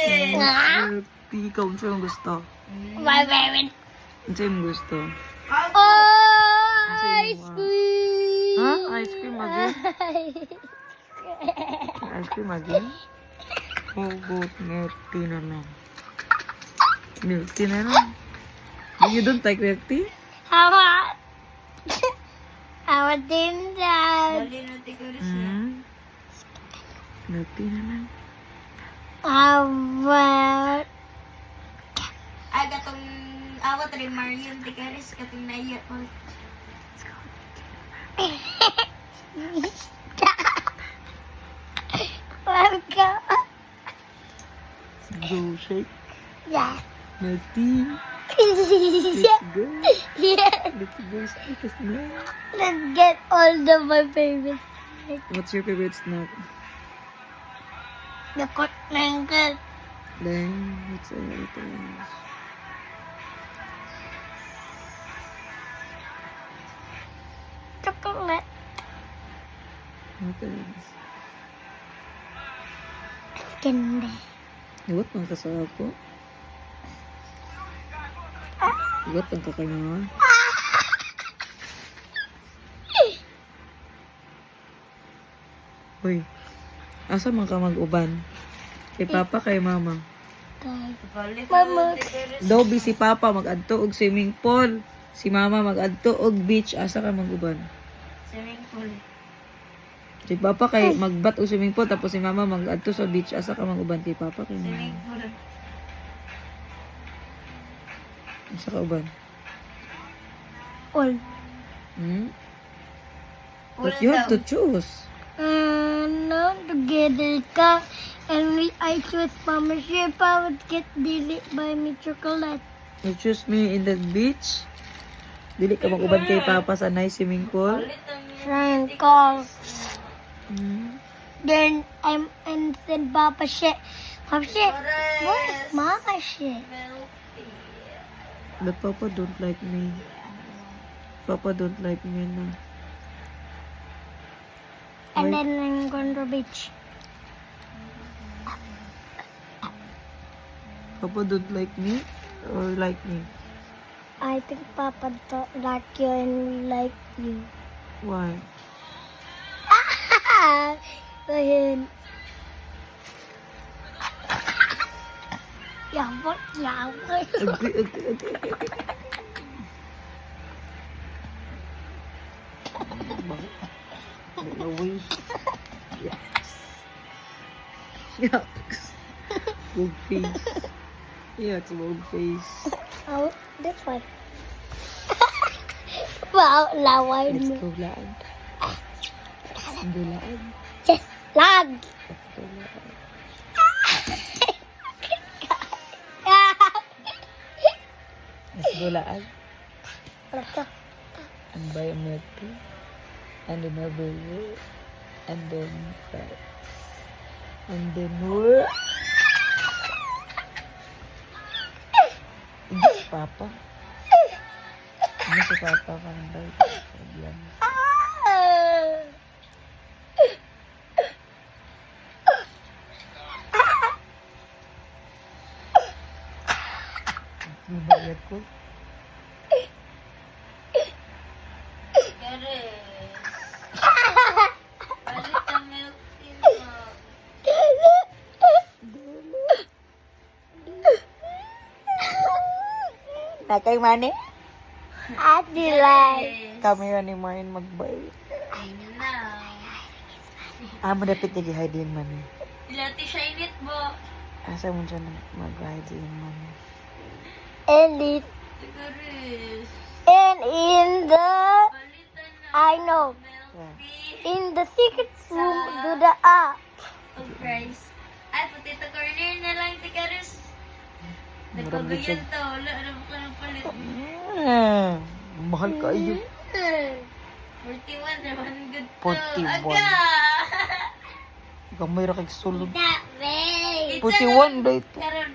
Milk tea. Ikaw, ano yung gusto? My favorite. Ano yung gusto? Oh, ice cream. Ha? Ice cream again? Ice cream again? Oh, good. Milk tea na lang. Milk tea na lang. You don't like milk tea? How about? How about that? Milk tea na lang. How about? Ay, gatong awat rin Marion, tikaris, katong naiya ko. Welcome. Go shake. Yeah. Milk tea. Yeah. Let's go. Yeah. Let's go snack a snack. Let's get all of my favorites. What's your favorite snack? The corn mango. Then, what's it else? Chocolate. What else? Candy. Iwat ang kasama ko. Iwat ang kakanya. Uy, asa man ka mag-uban? Kay Papa, kay Mama? Mama. Dobby si Papa mag-adto og swimming pool. Si Mama mag-adto og beach. Asa ka mag-uban? Swimming pool. Si Papa kay magbat og swimming pool tapos si Mama mag-adto sa beach. Asa ka mag-uban kay Papa kay Mama? Swimming pool. Asa ka uban? All. Hmm? But you have to choose. No, together ka. And I choose Mama Ship. I would get dili by me chocolate. You choose me in the beach. Dili ka mag-uban kay Papa sa nice swimming pool. Triangle. Hmm? Then and then Papa Ship. Papa Ship. Where's Mama Ship? But Papa don't like me. Papa don't like me na. And then I'm going to beach. Papa don't like me or like me? I think Papa don't like you and like you. Why? Ayun. Yabot, yabot. Okay. Away. Yes. Yucks. Bug face. Yucks, bug face. Oh, this one. Wow, laway Let's mo. go laan. Let's go laan. Yes, lag. Let's go laan. Let's go laan. Ano to? And buy a milk tea. And then a burger. And then fries. And then what? Hindi si Papa. Hindi si Papa ka ng burger. Problem. Hindi ba yan ko? Tikaris. Palit ang milk tea mo. Nakay mani? Ate like. Kami yan ni Marin magbay. Now. Madapit nag-hide man eh. Ilati siya init mo. Asa mo siya mag-hide man eh. And it, Tikaris. and in the, Palitan na. I know, Milk tea. in the secret room, do the up. Of rice. Ay, potato corner na lang, Tikaris. Murang Nagpagayan to. Wala na ka ng palit. Mahal ka iyo. 41 naman good to. 41. Aga! Gamay ra kay sulod. That way. 41 dahil ito. Karon.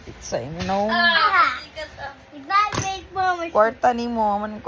It's, you know. Ah, sikat ang That way, Mama. Kwarta ni mo.